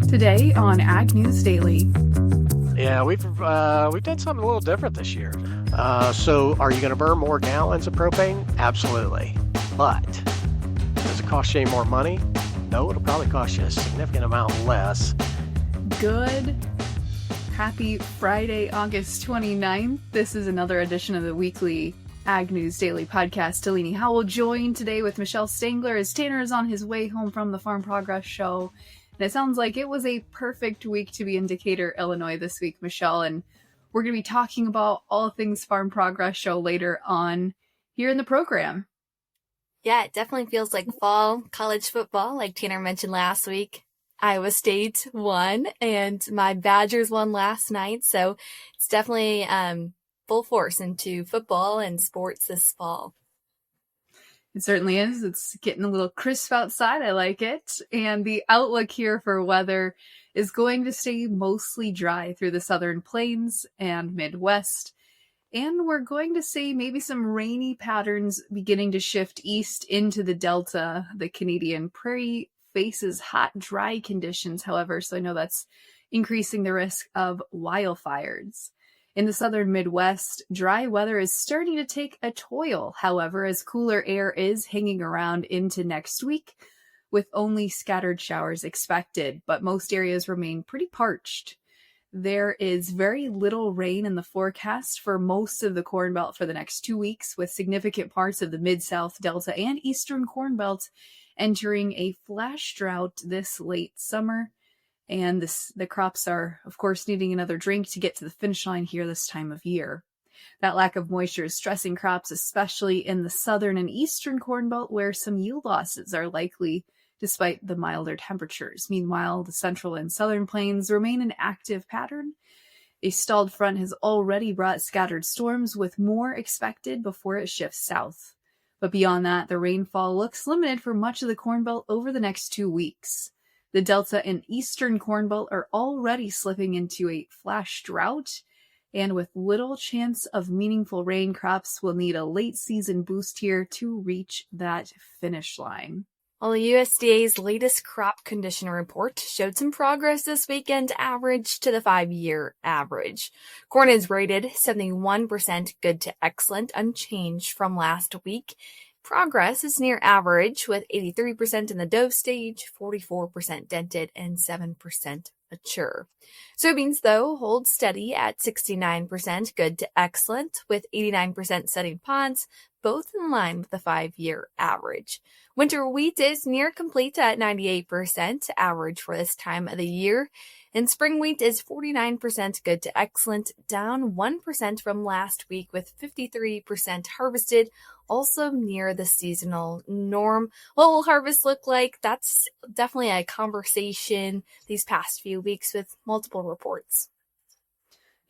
Today on Ag News Daily. Yeah, we've done something a little different this year. So are you going to burn more gallons of propane? Absolutely. But does it cost you any more money? No, it'll probably cost you a significant amount less. Good. Happy Friday, August 29th. This is another edition of the weekly Ag News Daily podcast. Delaney Howell joined today with Michelle Stangler as Tanner is on his way home from the Farm Progress Show. And it sounds like it was a perfect week to be in Decatur, Illinois this week, Michelle. And we're going to be talking about all things Farm Progress Show later on here in the program. Yeah, it definitely feels like fall college football, like Tanner mentioned last week. Iowa State won, and my Badgers won last night. So it's definitely full force into football and sports this fall. It certainly is. It's getting a little crisp outside. I like it. And the outlook here for weather is going to stay mostly dry through the southern plains and Midwest. And we're going to see maybe some rainy patterns beginning to shift east into the Delta. The Canadian Prairie faces hot, dry conditions, however, so I know that's increasing the risk of wildfires. In the southern Midwest, dry weather is starting to take a toll, however, as cooler air is hanging around into next week, with only scattered showers expected, but most areas remain pretty parched. There is very little rain in the forecast for most of the Corn Belt for the next 2 weeks, with significant parts of the Mid-South, Delta, and Eastern Corn Belt entering a flash drought this late summer. And the crops are, of course, needing another drink to get to the finish line here this time of year. That lack of moisture is stressing crops, especially in the southern and eastern Corn Belt, where some yield losses are likely despite the milder temperatures. Meanwhile, the central and southern plains remain an active pattern. A stalled front has already brought scattered storms, with more expected before it shifts south. But beyond that, the rainfall looks limited for much of the Corn Belt over the next 2 weeks. The Delta and Eastern Corn Belt are already slipping into a flash drought, and with little chance of meaningful rain, crops will need a late season boost here to reach that finish line. Well, the USDA's latest crop condition report showed some progress this weekend average to the 5-year average. Corn is rated 71% good to excellent, unchanged from last week. Progress is near average, with 83% in the dough stage, 44% dented, and 7% mature. Soybeans, though, hold steady at 69% good to excellent, with 89% setting pods, both in line with the 5-year average. Winter wheat is near complete at 98% average for this time of the year, and spring wheat is 49% good to excellent, down 1% from last week, with 53% harvested, also near the seasonal norm. What will harvest look like? That's definitely a conversation these past few weeks with multiple reports.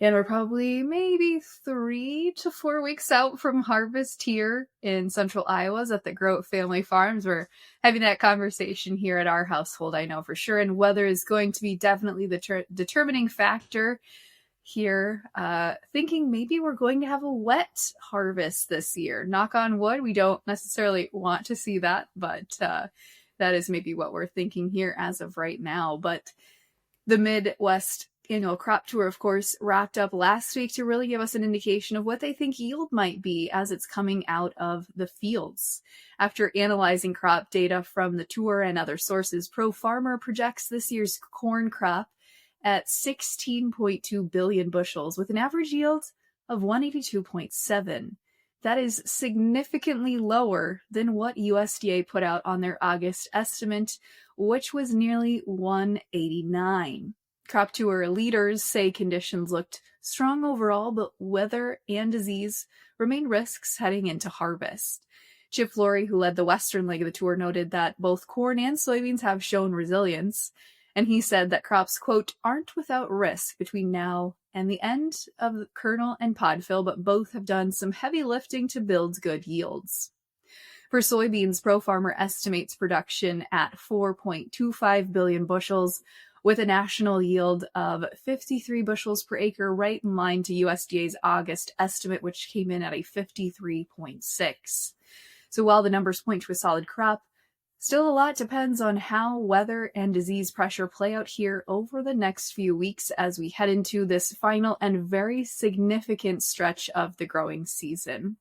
And we're probably maybe 3 to 4 weeks out from harvest here in central Iowa at the Grote Family Farms. We're having that conversation here at our household, I know for sure. And weather is going to be definitely the determining factor here. Thinking maybe we're going to have a wet harvest this year. Knock on wood, we don't necessarily want to see that, but that is maybe what we're thinking here as of right now. But the Midwest Annual Crop Tour, of course, wrapped up last week to really give us an indication of what they think yield might be as it's coming out of the fields. After analyzing crop data from the tour and other sources, Pro Farmer projects this year's corn crop at 16.2 billion bushels with an average yield of 182.7. That is significantly lower than what USDA put out on their August estimate, which was nearly 189. Crop tour leaders say conditions looked strong overall, but weather and disease remain risks heading into harvest. Chip Flory, who led the western leg of the tour, noted that both corn and soybeans have shown resilience, and he said that crops, quote, aren't without risk between now and the end of the kernel and pod fill, but both have done some heavy lifting to build good yields. For soybeans, Pro Farmer estimates production at 4.25 billion bushels, with a national yield of 53 bushels per acre, right in line to USDA's August estimate, which came in at a 53.6. So while the numbers point to a solid crop, Still, a lot depends on how weather and disease pressure play out here over the next few weeks as we head into this final and very significant stretch of the growing season.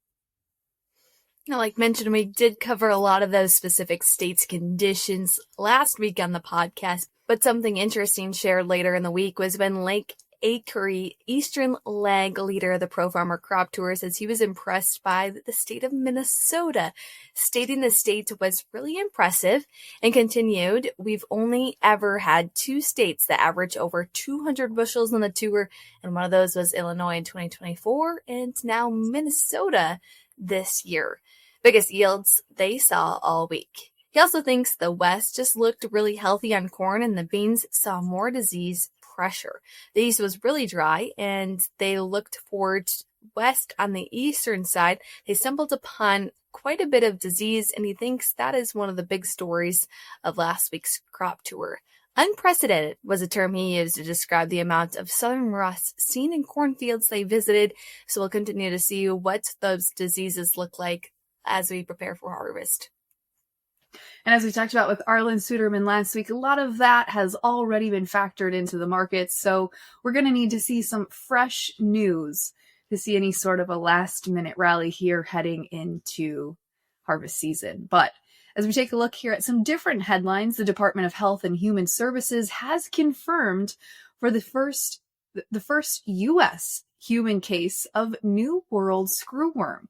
Now, like mentioned, we did cover a lot of those specific states' conditions last week on the podcast, but something interesting shared later in the week was when Lake Acre Eastern Leg leader of the Pro Farmer Crop Tour says he was impressed by the state of Minnesota, stating the state was really impressive, and continued, "We've only ever had 2 states that average over 200 bushels on the tour, and one of those was Illinois in 2024, and now Minnesota this year. Biggest yields they saw all week." He also thinks the West just looked really healthy on corn, and the beans saw more disease pressure. The East was really dry, and they looked towards West on the eastern side. They stumbled upon quite a bit of disease, and he thinks that is one of the big stories of last week's crop tour. Unprecedented was a term he used to describe the amount of southern rust seen in cornfields they visited, so we'll continue to see what those diseases look like as we prepare for harvest. And as we talked about with Arlen Suderman last week, a lot of that has already been factored into the market. So we're going to need to see some fresh news to see any sort of a last minute rally here heading into harvest season. But as we take a look here at some different headlines, the Department of Health and Human Services has confirmed for the first U.S. human case of New World Screwworm.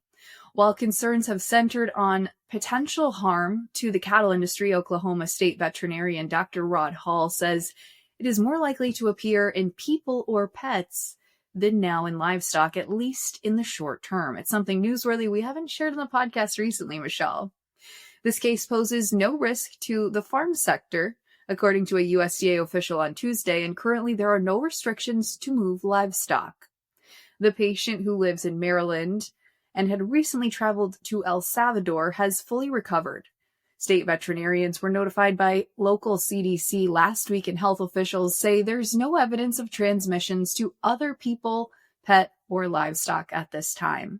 While concerns have centered on potential harm to the cattle industry, Oklahoma State veterinarian Dr. Rod Hall says it is more likely to appear in people or pets than now in livestock, at least in the short term. It's something newsworthy we haven't shared on the podcast recently, Michelle. This case poses no risk to the farm sector, according to a USDA official on Tuesday, and currently there are no restrictions to move livestock. The patient, who lives in Maryland and had recently traveled to El Salvador, has fully recovered. State veterinarians were notified by local CDC last week, and health officials say there's no evidence of transmissions to other people, pet, or livestock at this time.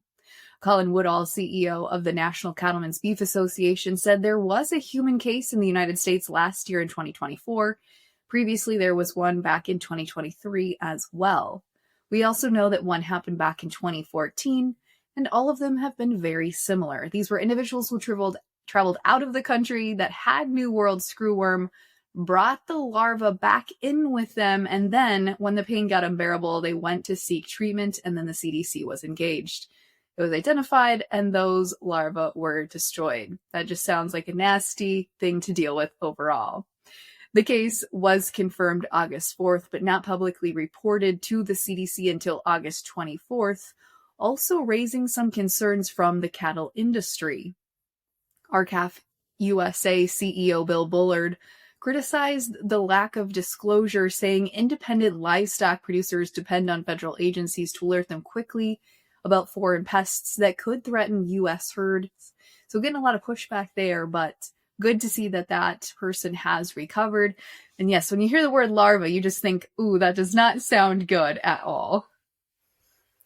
Colin Woodall, CEO of the National Cattlemen's Beef Association, said there was a human case in the United States last year in 2024. Previously, there was one back in 2023 as well. We also know that one happened back in 2014, and all of them have been very similar. These were individuals who traveled out of the country that had New World Screwworm, brought the larva back in with them, and then when the pain got unbearable, they went to seek treatment, and then the CDC was engaged. It was identified, and those larvae were destroyed. That just sounds like a nasty thing to deal with overall. The case was confirmed August 4th, but not publicly reported to the CDC until August 24th, also raising some concerns from the cattle industry. RCAF USA CEO Bill Bullard criticized the lack of disclosure, saying independent livestock producers depend on federal agencies to alert them quickly about foreign pests that could threaten U.S. herds. So getting a lot of pushback there, but good to see that that person has recovered. And yes, when you hear the word larva, you just think, ooh, that does not sound good at all.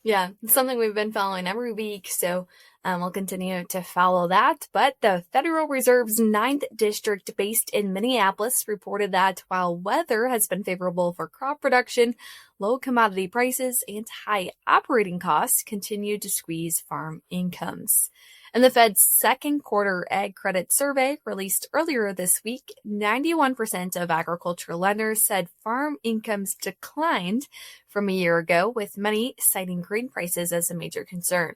Yeah, it's something we've been following every week, so we'll continue to follow that. But the Federal Reserve's 9th District, based in Minneapolis, reported that while weather has been favorable for crop production, low commodity prices and high operating costs continue to squeeze farm incomes. In the Fed's second quarter ag credit survey released earlier this week, 91% of agricultural lenders said farm incomes declined from a year ago, with many citing grain prices as a major concern.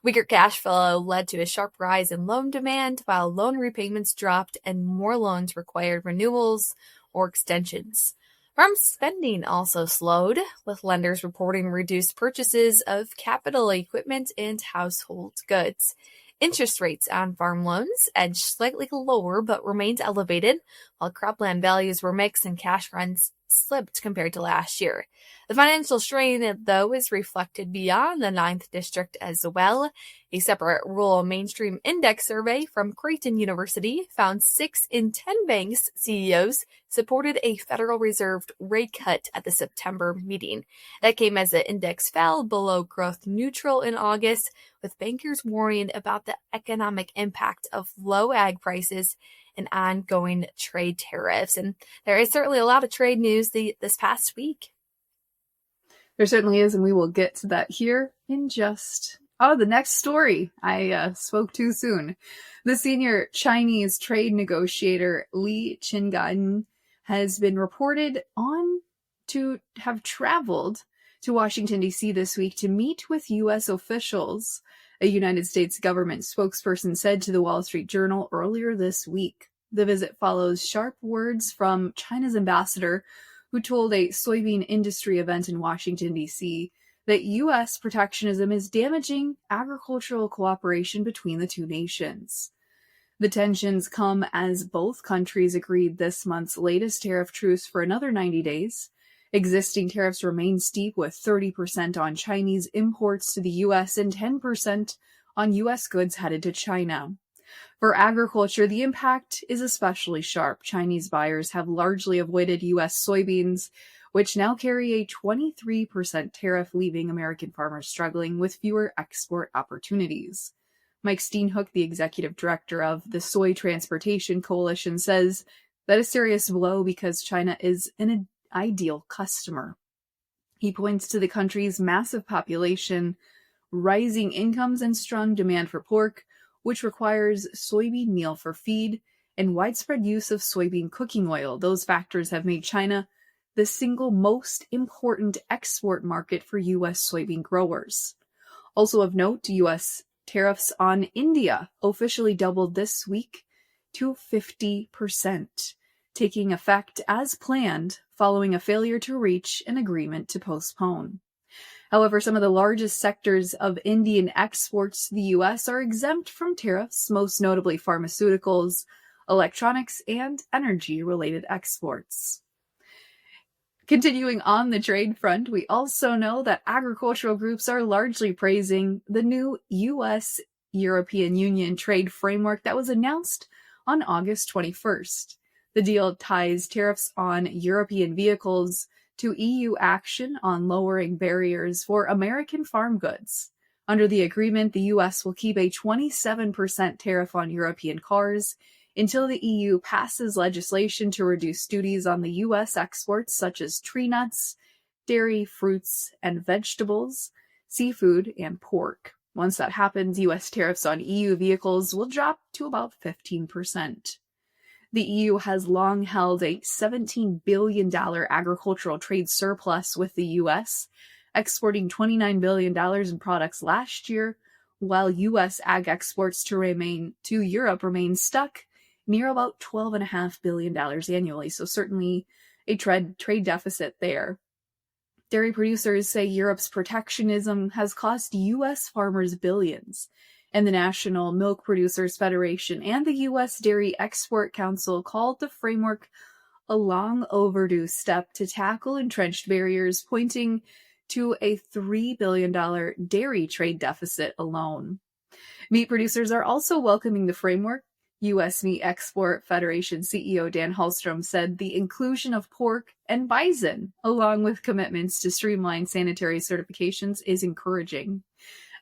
Weaker cash flow led to a sharp rise in loan demand, while loan repayments dropped and more loans required renewals or extensions. Farm spending also slowed, with lenders reporting reduced purchases of capital equipment and household goods. Interest rates on farm loans edged slightly lower but remained elevated, while cropland values were mixed and cash runs slipped compared to last year. The financial strain, though, is reflected beyond the 9th District as well. A separate rural mainstream index survey from Creighton University found 6 in 10 banks' CEOs supported a Federal Reserve rate cut at the September meeting. That came as the index fell below growth neutral in August, with bankers worrying about the economic impact of low ag prices and ongoing trade tariffs. And there is certainly a lot of trade news this past week. There certainly is, and we will get to that here in just... the next story. I spoke too soon. The senior Chinese trade negotiator Li Qinggan has been reported on to have traveled to Washington, D.C. this week to meet with U.S. officials, a United States government spokesperson said to the Wall Street Journal earlier this week. The visit follows sharp words from China's ambassador, who told a soybean industry event in Washington, D.C., that U.S. protectionism is damaging agricultural cooperation between the two nations. The tensions come as both countries agreed this month's latest tariff truce for another 90 days. Existing tariffs remain steep, with 30% on Chinese imports to the U.S. and 10% on U.S. goods headed to China. For agriculture, the impact is especially sharp. Chinese buyers have largely avoided U.S. soybeans, which now carry a 23% tariff, leaving American farmers struggling with fewer export opportunities. Mike Steenhoek, the executive director of the Soy Transportation Coalition, says that a serious blow because China is an ideal customer. He points to the country's massive population, rising incomes, and strong demand for pork, which requires soybean meal for feed, and widespread use of soybean cooking oil. Those factors have made China the single most important export market for U.S. soybean growers. Also of note, U.S. tariffs on India officially doubled this week to 50%, taking effect as planned following a failure to reach an agreement to postpone. However, some of the largest sectors of Indian exports to the U.S. are exempt from tariffs, most notably pharmaceuticals, electronics, and energy-related exports. Continuing on the trade front, we also know that agricultural groups are largely praising the new U.S.-European Union trade framework that was announced on August 21st. The deal ties tariffs on European vehicles to EU action on lowering barriers for American farm goods. Under the agreement, the U.S. will keep a 27% tariff on European cars until the EU passes legislation to reduce duties on the U.S. exports such as tree nuts, dairy, fruits and vegetables, seafood, and pork. Once that happens, U.S. tariffs on EU vehicles will drop to about 15%. The EU has long held a $17 billion agricultural trade surplus with the U.S., exporting $29 billion in products last year, while U.S. ag exports to Europe remain stuck near about $12.5 billion annually. So certainly a trade deficit there. Dairy producers say Europe's protectionism has cost U.S. farmers billions, and the National Milk Producers Federation and the U.S. Dairy Export Council called the framework a long overdue step to tackle entrenched barriers, pointing to a $3 billion dairy trade deficit alone. Meat producers are also welcoming the framework. U.S. Meat Export Federation CEO Dan Hallstrom said the inclusion of pork and bison, along with commitments to streamline sanitary certifications, is encouraging.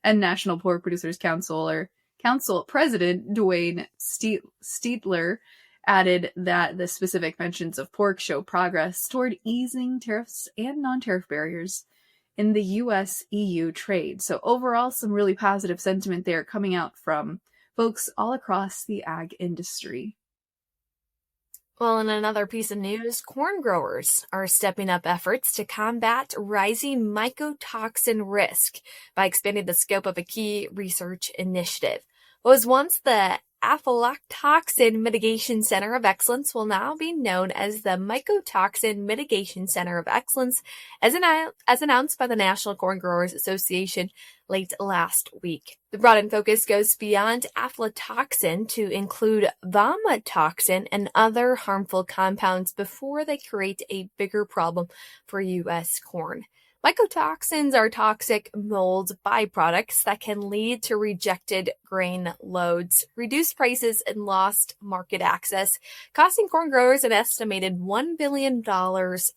And National Pork Producers Council President Dwayne Steitler added that the specific mentions of pork show progress toward easing tariffs and non-tariff barriers in the U.S.-EU trade. So overall, some really positive sentiment there coming out from folks all across the ag industry. Well, in another piece of news, corn growers are stepping up efforts to combat rising mycotoxin risk by expanding the scope of a key research initiative. What was once the Aflatoxin Mitigation Center of Excellence will now be known as the Mycotoxin Mitigation Center of Excellence, as announced by the National Corn Growers Association late last week. The broadened focus goes beyond aflatoxin to include vomitoxin and other harmful compounds before they create a bigger problem for U.S. corn. Mycotoxins are toxic mold byproducts that can lead to rejected grain loads, reduced prices, and lost market access, costing corn growers an estimated $1 billion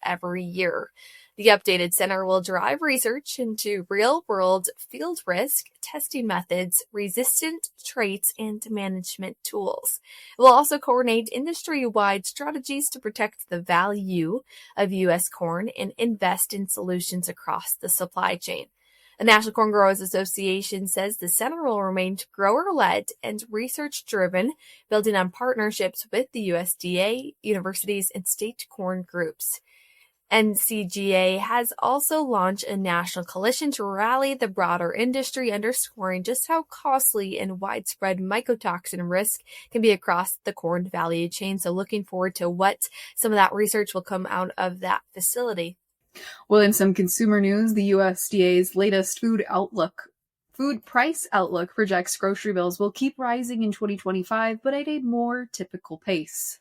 every year. The updated center will drive research into real-world field risk, testing methods, resistant traits, and management tools. It will also coordinate industry-wide strategies to protect the value of U.S. corn and invest in solutions across the supply chain. The National Corn Growers Association says the center will remain grower-led and research-driven, building on partnerships with the USDA, universities, and state corn groups. NCGA has also launched a national coalition to rally the broader industry, underscoring just how costly and widespread mycotoxin risk can be across the corn value chain. So looking forward to what some of that research will come out of that facility. Well, in some consumer news, the USDA's latest food price outlook projects grocery bills will keep rising in 2025, but at a more typical pace.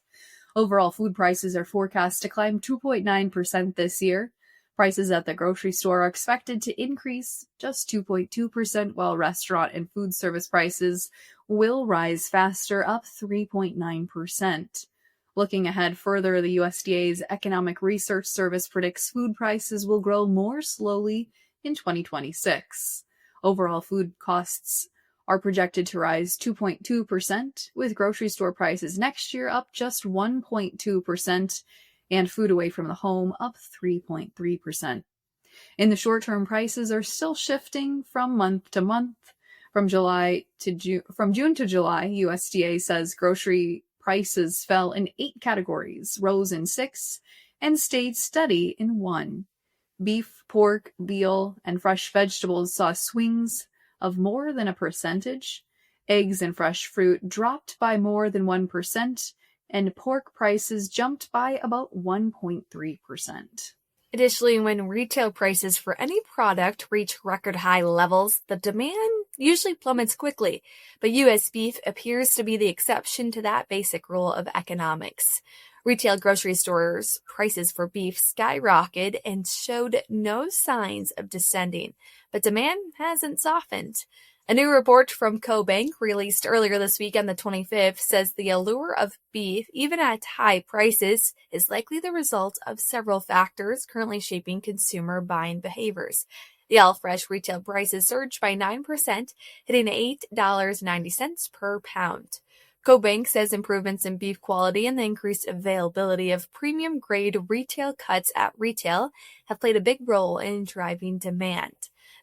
Overall food prices are forecast to climb 2.9% this year. Prices at the grocery store are expected to increase just 2.2%, while restaurant and food service prices will rise faster, up 3.9%. Looking ahead further, the USDA's Economic Research Service predicts food prices will grow more slowly in 2026. Overall food costs are projected to rise 2.2%, with grocery store prices next year up just 1.2%, and food away from the home up 3.3%. In the short term, prices are still shifting from month to month. From June to July, USDA says grocery prices fell in 8 categories, rose in 6, and stayed steady in 1. Beef, pork, veal, and fresh vegetables saw swings of more than a percentage. Eggs and fresh fruit dropped by more than 1%, and pork prices jumped by about 1.3%. Additionally, when retail prices for any product reach record high levels, the demand usually plummets quickly, but U.S. beef appears to be the exception to that basic rule of economics. Retail grocery stores' prices for beef skyrocketed and showed no signs of descending, but demand hasn't softened. A new report from CoBank, released earlier this week on the 25th, says the allure of beef, even at high prices, is likely the result of several factors currently shaping consumer buying behaviors. The all-fresh retail prices surged by 9%, hitting $8.90 per pound. CoBank says improvements in beef quality and the increased availability of premium-grade retail cuts at retail have played a big role in driving demand.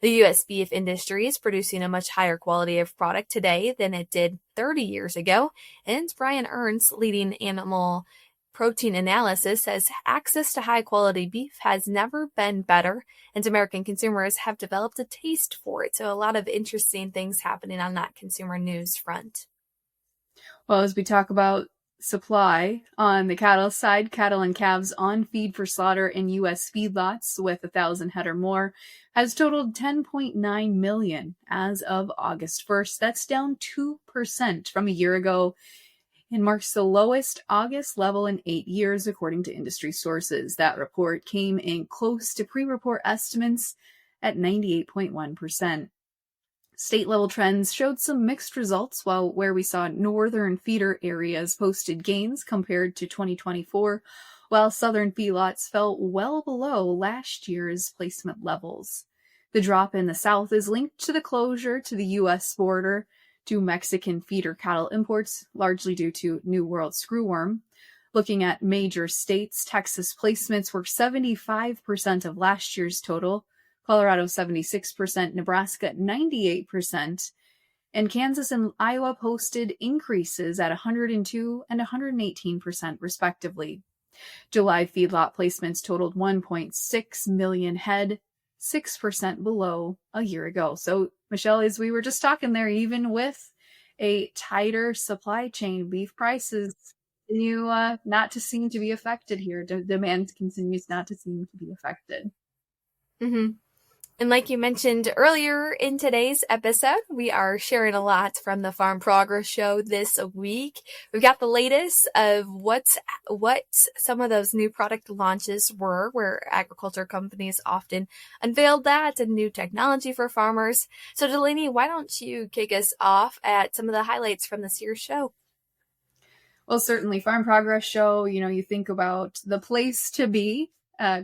The U.S. beef industry is producing a much higher quality of product today than it did 30 years ago, and Brian Ernst, leading animal protein analysis, says access to high-quality beef has never been better, and American consumers have developed a taste for it. So a lot of interesting things happening on that consumer news front. Well, as we talk about supply, on the cattle side, cattle and calves on feed for slaughter in U.S. feedlots with 1,000 head or more has totaled 10.9 million as of August 1st. That's down 2% from a year ago and marks the lowest August level in 8 years, according to industry sources. That report came in close to pre-report estimates at 98.1%. State-level trends showed some mixed results, while where we saw northern feeder areas posted gains compared to 2024, while southern feedlots fell well below last year's placement levels. The drop in the south is linked to the closure to the U.S. border to Mexican feeder cattle imports, largely due to New World Screwworm. Looking at major states, Texas placements were 75% of last year's total, Colorado 76%, Nebraska 98%, and Kansas and Iowa posted increases at 102 and 118% respectively. July feedlot placements totaled 1.6 million head, 6% below a year ago. So, Michelle, as we were just talking there, even with a tighter supply chain, beef prices continue not to seem to be affected here. Demand continues not to seem to be affected. Mm-hmm. And like you mentioned earlier in today's episode, we are sharing a lot from the Farm Progress Show this week. We've got the latest of what some of those new product launches were, where agriculture companies often unveiled that and new technology for farmers. So Delaney, why don't you kick us off at some of the highlights from this year's show? Well, certainly Farm Progress Show, you think about the place to be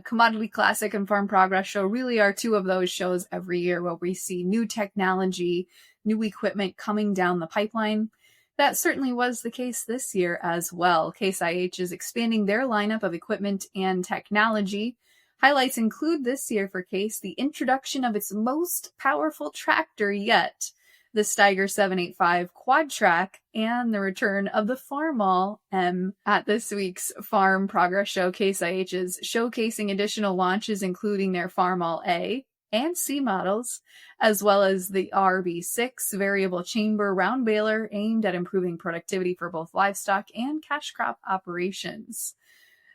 Commodity Classic and Farm Progress Show really are two of those shows every year where we see new technology, new equipment coming down the pipeline. That certainly was the case this year as well. Case IH is expanding their lineup of equipment and technology. Highlights include this year for Case the introduction of its most powerful tractor yet, the Steiger 785 Quad Track, and the return of the Farmall M. At this week's Farm Progress Show, Case IH is showcasing additional launches including their Farmall A and C models, as well as the RB6 variable chamber round baler aimed at improving productivity for both livestock and cash crop operations.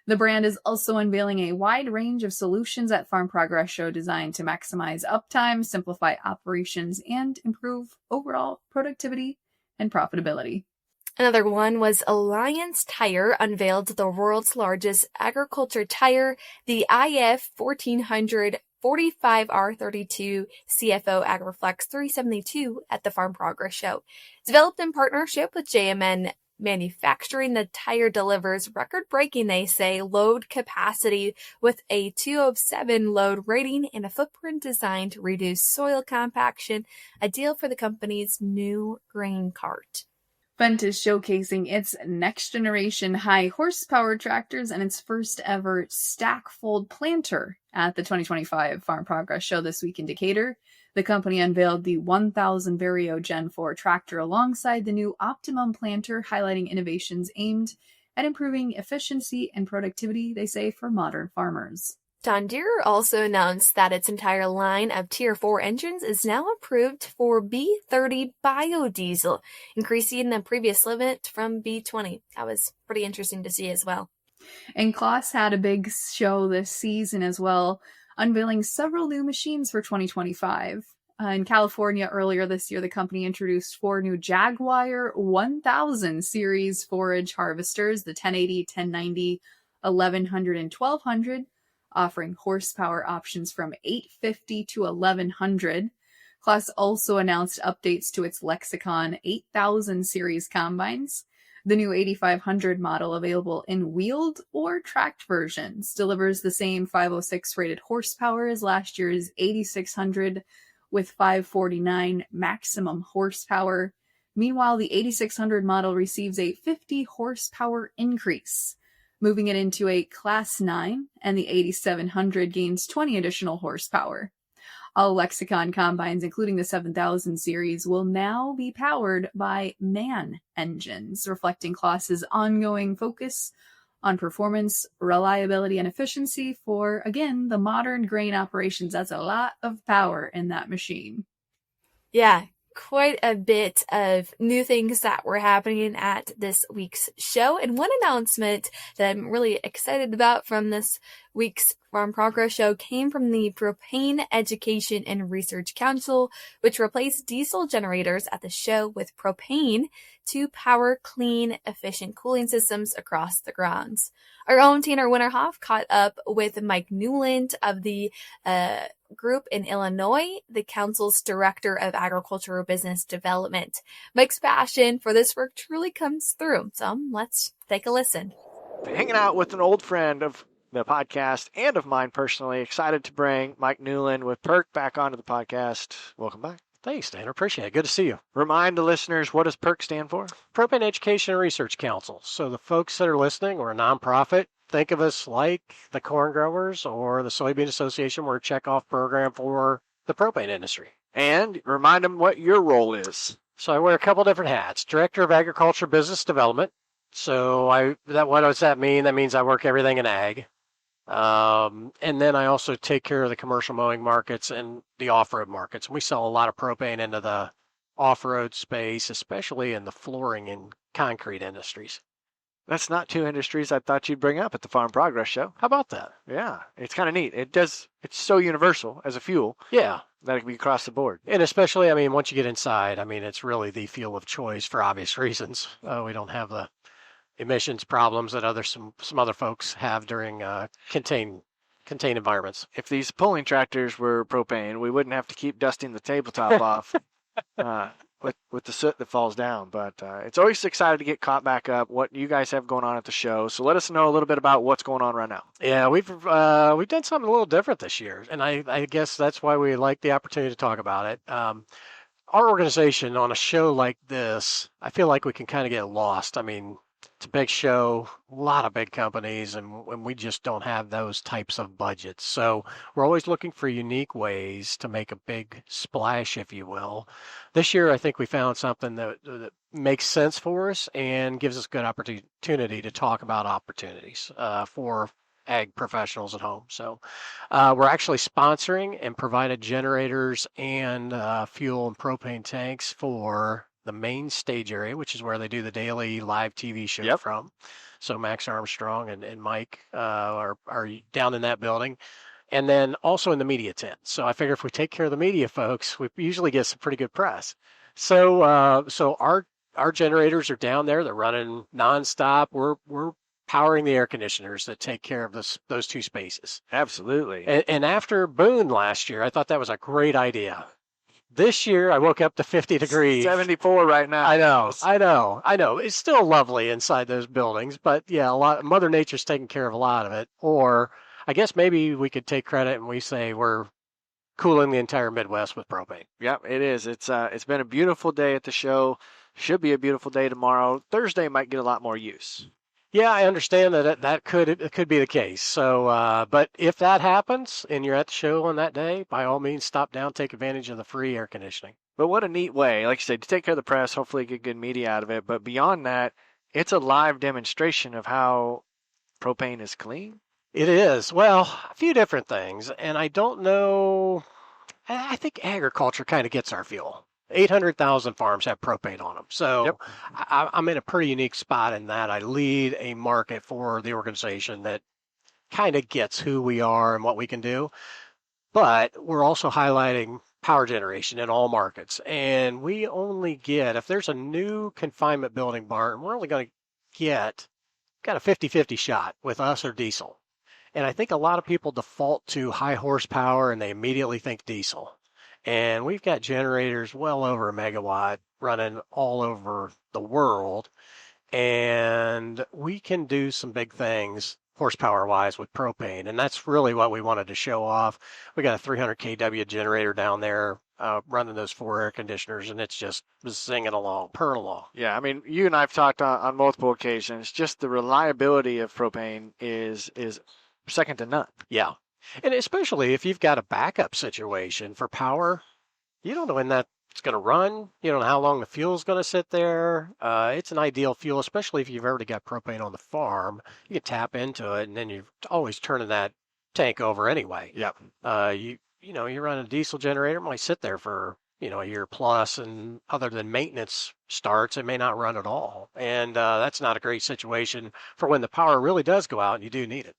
The brand is also unveiling a wide range of solutions at Farm Progress Show designed to maximize uptime, simplify operations, and improve overall productivity and profitability. Another one was Alliance Tire unveiled the world's largest agriculture tire, the IF 1400 45R32 CFO AgriFlex 372 at the Farm Progress Show. Developed in partnership with JMN Manufacturing, the tire delivers record-breaking, they say, load capacity with a 207 load rating and a footprint designed to reduce soil compaction, ideal for the company's new grain cart. Fendt is showcasing its next-generation high-horsepower tractors and its first-ever stack-fold planter at the 2025 Farm Progress Show this week in Decatur. The company unveiled the 1000 Vario Gen 4 tractor alongside the new Optimum planter, highlighting innovations aimed at improving efficiency and productivity, they say, for modern farmers. John Deere also announced that its entire line of Tier 4 engines is now approved for B30 biodiesel, increasing the previous limit from B20. That was pretty interesting to see as well. And Kloss had a big show this season as well, unveiling several new machines for 2025. In California earlier this year, the company introduced 4 new Jaguar 1000 series forage harvesters, the 1080, 1090, 1100, and 1200, offering horsepower options from 850 to 1100. Kloss also announced updates to its Lexicon 8000 series combines. The new 8500 model, available in wheeled or tracked versions, delivers the same 506 rated horsepower as last year's 8600 with 549 maximum horsepower. Meanwhile, the 8600 model receives a 50 horsepower increase, moving it into a Class 9, and the 8700 gains 20 additional horsepower. All Lexicon combines, including the 7000 series, will now be powered by MAN engines, reflecting Kloss's ongoing focus on performance, reliability, and efficiency for, again, the modern grain operations. That's a lot of power in that machine. Yeah, quite a bit of new things that were happening at this week's show. And one announcement that I'm really excited about from this week's Farm Progress Show came from the Propane Education and Research Council, which replaced diesel generators at the show with propane to power clean, efficient cooling systems across the grounds. Our own Tanner Winterhoff caught up with Mike Newland of the group in Illinois, the council's director of agricultural business development. Mike's passion for this work truly comes through. So let's take a listen. Hanging out with an old friend of the podcast and of mine personally. Excited to bring Mike Newland with PERC back onto the podcast. Welcome back. Thanks, Dan. Appreciate it. Good to see you. Remind the listeners, what does PERC stand for? Propane Education Research Council. So the folks that are listening, we're a nonprofit. Think of us like the corn growers or the Soybean Association. We're a checkoff program for the propane industry. And remind them what your role is. So I wear a couple different hats. Director of Agriculture Business Development. So what does that mean? That means I work everything in ag. And then I also take care of the commercial mowing markets and the off-road markets. We sell a lot of propane into the off-road space, especially in the flooring and concrete industries. That's not two industries I thought you'd bring up at the Farm Progress Show. How about that? Yeah, it's kind of neat. It's so universal as a fuel. Yeah. That it can be across the board. And especially, once you get inside, it's really the fuel of choice for obvious reasons. We don't have the emissions problems that some other folks have during contained environments. If these pulling tractors were propane, we wouldn't have to keep dusting the tabletop off with the soot that falls down. But it's always excited to get caught back up. What you guys have going on at the show? So let us know a little bit about what's going on right now. Yeah, we've done something a little different this year, and I guess that's why we like the opportunity to talk about it. Our organization on a show like this, I feel like we can kind of get lost. I mean, it's a big show, a lot of big companies, and we just don't have those types of budgets. So we're always looking for unique ways to make a big splash, if you will. This year, I think we found something that makes sense for us and gives us good opportunity to talk about opportunities for ag professionals at home. So we're actually sponsoring and provided generators and fuel and propane tanks for the main stage area, which is where they do the daily live TV show from. So Max Armstrong and Mike are down in that building. And then also in the media tent. So I figure if we take care of the media folks, we usually get some pretty good press. So our generators are down there. They're running nonstop. We're powering the air conditioners that take care of those two spaces. Absolutely. And after Boone last year, I thought that was a great idea. This year, I woke up to 50 degrees. 74 right now. I know. It's still lovely inside those buildings, but yeah, Mother Nature's taking care of a lot of it. Or I guess maybe we could take credit and we say we're cooling the entire Midwest with propane. Yep, it is. It's been a beautiful day at the show. Should be a beautiful day tomorrow. Thursday might get a lot more use. Yeah, I understand that could be the case. So, but if that happens and you're at the show on that day, by all means, stop down, take advantage of the free air conditioning. But what a neat way, like you said, to take care of the press, hopefully get good media out of it. But beyond that, it's a live demonstration of how propane is clean. It is. Well, a few different things. And I don't know, I think agriculture kind of gets our fuel. 800,000 farms have propane on them. So I'm in a pretty unique spot in that I lead a market for the organization that kind of gets who we are and what we can do. But we're also highlighting power generation in all markets. And we only get, if there's a new confinement building barn, we're only going to got a 50-50 shot with us or diesel. And I think a lot of people default to high horsepower and they immediately think diesel. And we've got generators well over a megawatt running all over the world. And we can do some big things horsepower-wise with propane. And that's really what we wanted to show off. We got a 300 kW generator down there running those 4 air conditioners, and it's just zinging along, purring along. Yeah, I mean, you and I have talked on multiple occasions. Just the reliability of propane is second to none. Yeah. And especially if you've got a backup situation for power, you don't know when that's going to run. You don't know how long the fuel's going to sit there. It's an ideal fuel, especially if you've already got propane on the farm. You can tap into it, and then you're always turning that tank over anyway. Yep. You run a diesel generator, it might sit there for a year plus, and other than maintenance starts, it may not run at all. And that's not a great situation for when the power really does go out and you do need it.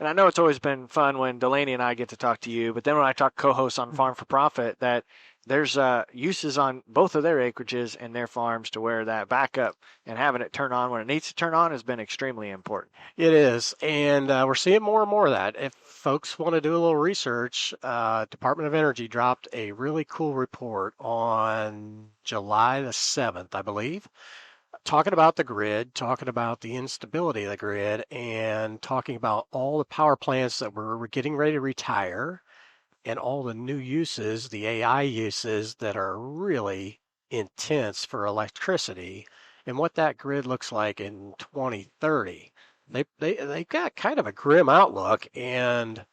And I know it's always been fun when Delaney and I get to talk to you, but then when I talk co-hosts on Farm for Profit, that there's uses on both of their acreages and their farms to where that backup and having it turn on when it needs to turn on has been extremely important. It is, and we're seeing more and more of that. If folks want to do a little research, Department of Energy dropped a really cool report on July the 7th, I believe, talking about the grid, talking about the instability of the grid, and talking about all the power plants that we're getting ready to retire and all the new uses, the AI uses that are really intense for electricity and what that grid looks like in 2030. They've got kind of a grim outlook, and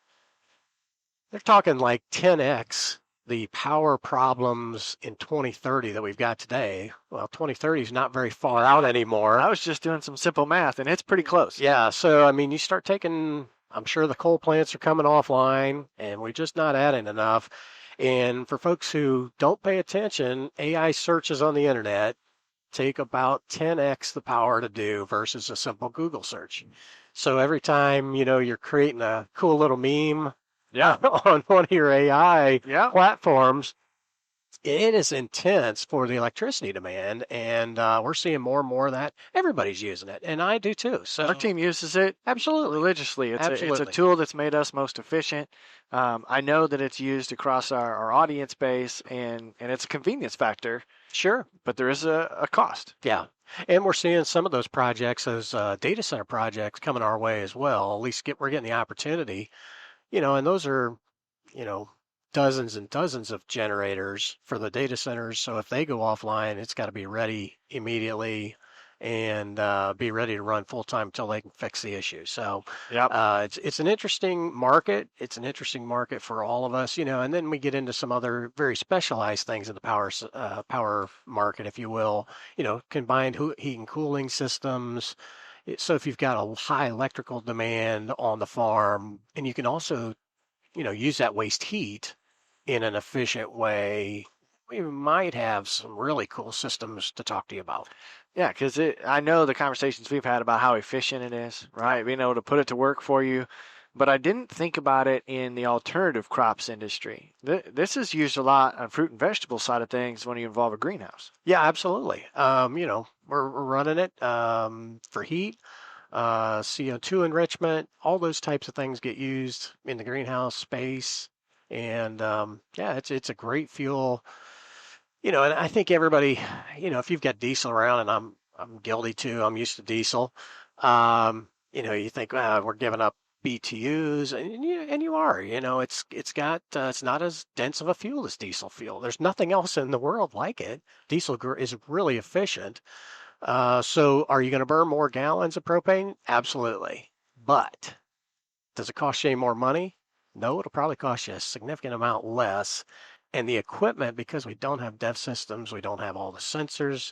they're talking like 10x the power problems in 2030 that we've got today. Well, 2030 is not very far out anymore. I was just doing some simple math, and it's pretty close. Yeah, so, I mean, you start taking, I'm sure the coal plants are coming offline, and we're just not adding enough. And for folks who don't pay attention, AI searches on the internet take about 10x the power to do versus a simple Google search. So every time, you're creating a cool little meme on one of your AI platforms, it is intense for the electricity demand, and we're seeing more and more of that. Everybody's using it, and I do too. So Our team uses it absolutely, religiously. It's a absolutely. tool that's made us most efficient. I know that it's used across our audience base, and it's a convenience factor, Sure. but there is a cost. Yeah. And we're seeing some of those projects, those data center projects, coming our way as well. At least we're getting the opportunity, and those are, you know, dozens and dozens of generators for the data centers. So if they go offline, it's got to be ready immediately and be ready to run full time until they can fix the issue. So Yep. it's an interesting market. It's an interesting market for all of us, and then we get into some other very specialized things in the power market, if you will. Combined heat and cooling systems. So if you've got a high electrical demand on the farm, and you can also use that waste heat in an efficient way, we might have some really cool systems to talk to you about. Yeah, because I know the conversations we've had about how efficient it is, right? Being able to put it to work for you. But I didn't think about it in the alternative crops industry. This is used a lot on fruit and vegetable side of things when you involve a greenhouse. Yeah, absolutely. We're running it for heat, CO2 enrichment, all those types of things get used in the greenhouse space. And yeah, it's a great fuel. And I think everybody, if you've got diesel around, and I'm guilty too, I'm used to diesel. You think, we're giving up BTUs, and you are. It's not as dense of a fuel as diesel fuel. There's nothing else in the world like it. Diesel is really efficient. So are you going to burn more gallons of propane? Absolutely. But does it cost you any more money? No, it'll probably cost you a significant amount less. And the equipment, because we don't have dev systems, we don't have all the sensors,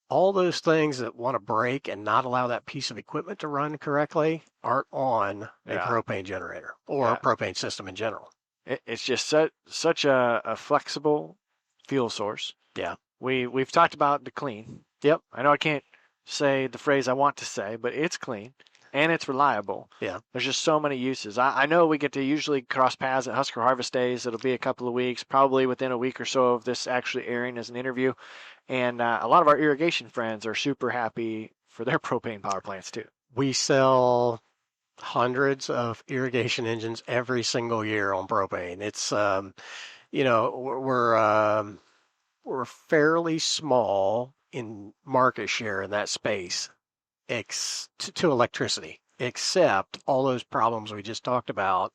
all those things that want to break and not allow that piece of equipment to run correctly aren't on a propane generator or a propane system in general. It's just such a flexible fuel source. Yeah. We've talked about the clean. Yep. I know I can't say the phrase I want to say, but it's clean and it's reliable. Yeah. There's just so many uses. I know we get to usually cross paths at Husker Harvest Days. It'll be a couple of weeks, probably within a week or so of this actually airing as an interview. And a lot of our irrigation friends are super happy for their propane power plants too. We sell hundreds of irrigation engines every single year on propane. It's, we're fairly small in market share in that space to electricity, except all those problems we just talked about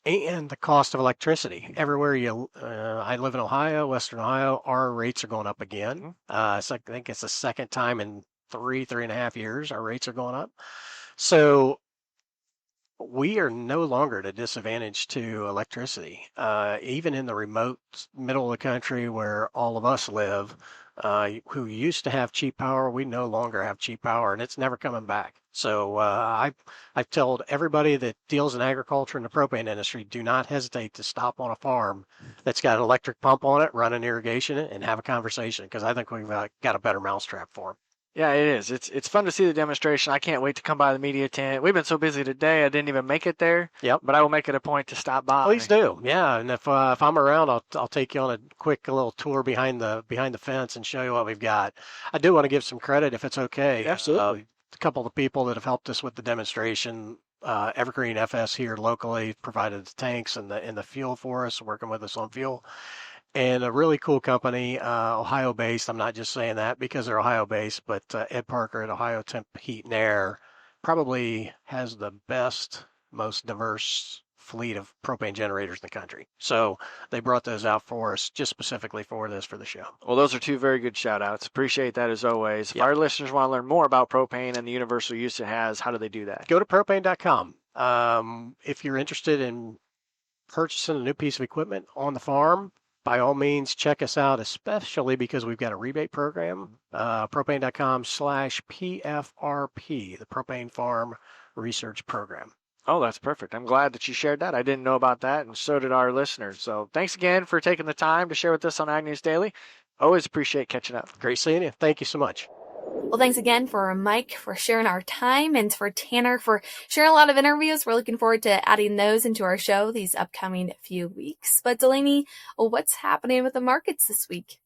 and the cost of electricity. Everywhere I live in Ohio, Western Ohio, our rates are going up again. So I think it's the second time in 3.5 years our rates are going up. So we are no longer at a disadvantage to electricity. Even in the remote middle of the country where all of us live, who used to have cheap power, we no longer have cheap power, and it's never coming back. So I've told everybody that deals in agriculture and the propane industry, do not hesitate to stop on a farm that's got an electric pump on it, run an irrigation, and have a conversation, because I think we've got a better mousetrap for them. Yeah, it is. It's fun to see the demonstration. I can't wait to come by the media tent. We've been so busy today, I didn't even make it there. Yep. But I will make it a point to stop by. Please do. Yeah, and if I'm around, I'll take you on a quick little tour behind the fence and show you what we've got. I do want to give some credit, if it's okay. Absolutely. A couple of the people that have helped us with the demonstration, Evergreen FS here locally provided the tanks and the fuel for us, working with us on fuel. And a really cool company, Ohio-based. I'm not just saying that because they're Ohio-based, but Ed Parker at Ohio Temp Heat and Air probably has the best, most diverse fleet of propane generators in the country. So they brought those out for us just specifically for the show. Well, those are two very good shout outs. Appreciate that as always. If our listeners want to learn more about propane and the universal use it has, how do they do that? Go to propane.com. If you're interested in purchasing a new piece of equipment on the farm, by all means, check us out, especially because we've got a rebate program, propane.com/PFRP, the Propane Farm Research Program. Oh, that's perfect. I'm glad that you shared that. I didn't know about that, and so did our listeners. So thanks again for taking the time to share with us on Ag News Daily. Always appreciate catching up. Great seeing you. Thank you so much. Well, thanks again for Mike for sharing our time and for Tanner for sharing a lot of interviews. We're looking forward to adding those into our show these upcoming few weeks. But Delaney, what's happening with the markets this week?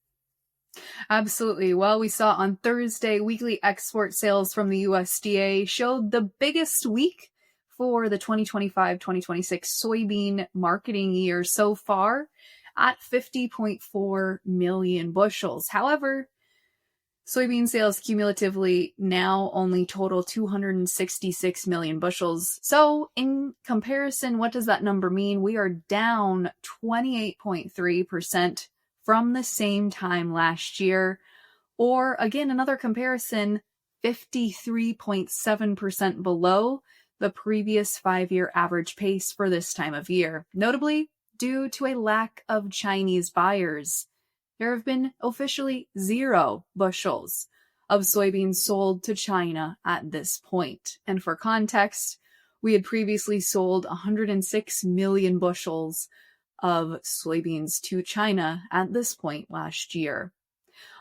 Absolutely. Well, we saw on Thursday, weekly export sales from the USDA showed the biggest week for the 2025-2026 soybean marketing year so far at 50.4 million bushels. However, soybean sales cumulatively now only total 266 million bushels. So in comparison, what does that number mean? We are down 28.3% from the same time last year. Or again, another comparison, 53.7% below the previous 5-year average pace for this time of year. Notably, due to a lack of Chinese buyers, there have been officially 0 bushels of soybeans sold to China at this point. And for context, we had previously sold 106 million bushels of soybeans to China at this point last year.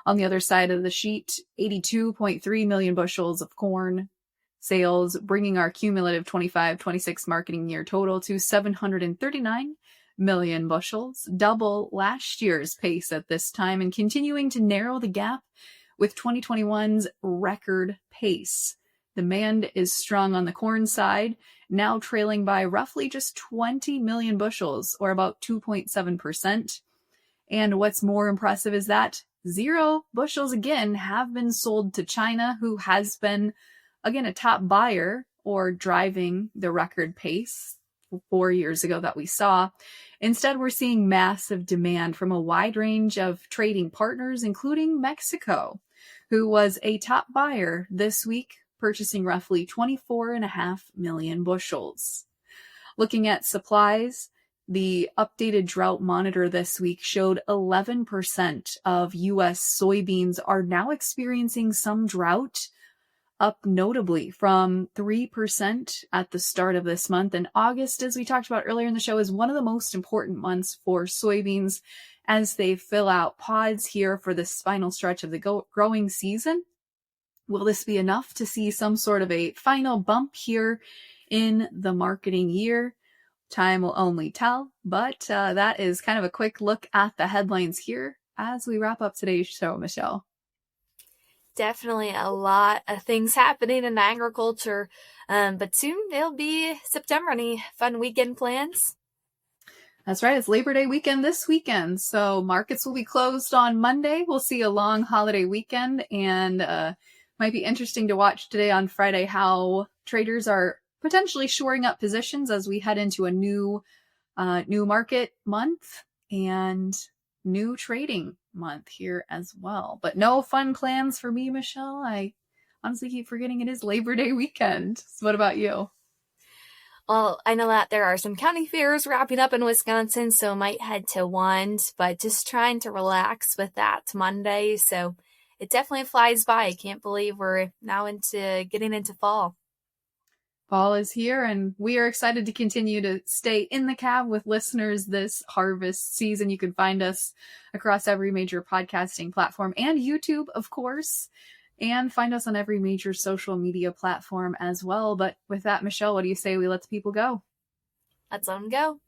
On the other side of the sheet, 82.3 million bushels of corn sales, bringing our cumulative 25-26 marketing year total to 739 million bushels, double last year's pace at this time, and continuing to narrow the gap with 2021's record pace. Demand is strong on the corn side, now trailing by roughly just 20 million bushels, or about 2.7%. And what's more impressive is that 0 bushels again have been sold to China, who has been, again, a top buyer or driving the record pace 4 years ago that we saw. Instead, we're seeing massive demand from a wide range of trading partners, including Mexico, who was a top buyer this week, purchasing roughly 24.5 million bushels. Looking at supplies, the updated drought monitor this week showed 11% of U.S. soybeans are now experiencing some drought, up notably from 3% at the start of this month. And August, as we talked about earlier in the show, is one of the most important months for soybeans as they fill out pods here for this final stretch of the growing season. Will this be enough to see some sort of a final bump here in the marketing year? Time will only tell, but that is kind of a quick look at the headlines here as we wrap up today's show, Michelle. Definitely a lot of things happening in agriculture, but soon it'll be September. Any fun weekend plans? That's right. It's Labor Day weekend this weekend, so markets will be closed on Monday. We'll see a long holiday weekend, and might be interesting to watch today on Friday how traders are potentially shoring up positions as we head into a new market month and new trading month here as well. But no fun plans for me, Michelle. I honestly keep forgetting it is Labor Day weekend. So what about you? Well, I know that there are some county fairs wrapping up in Wisconsin, so might head to one, but just trying to relax with that Monday. So it definitely flies by. I can't believe we're now getting into fall. Fall is here, and we are excited to continue to stay in the cab with listeners this harvest season. You can find us across every major podcasting platform and YouTube, of course, and find us on every major social media platform as well. But with that, Michelle, what do you say we let the people go? Let's let them go.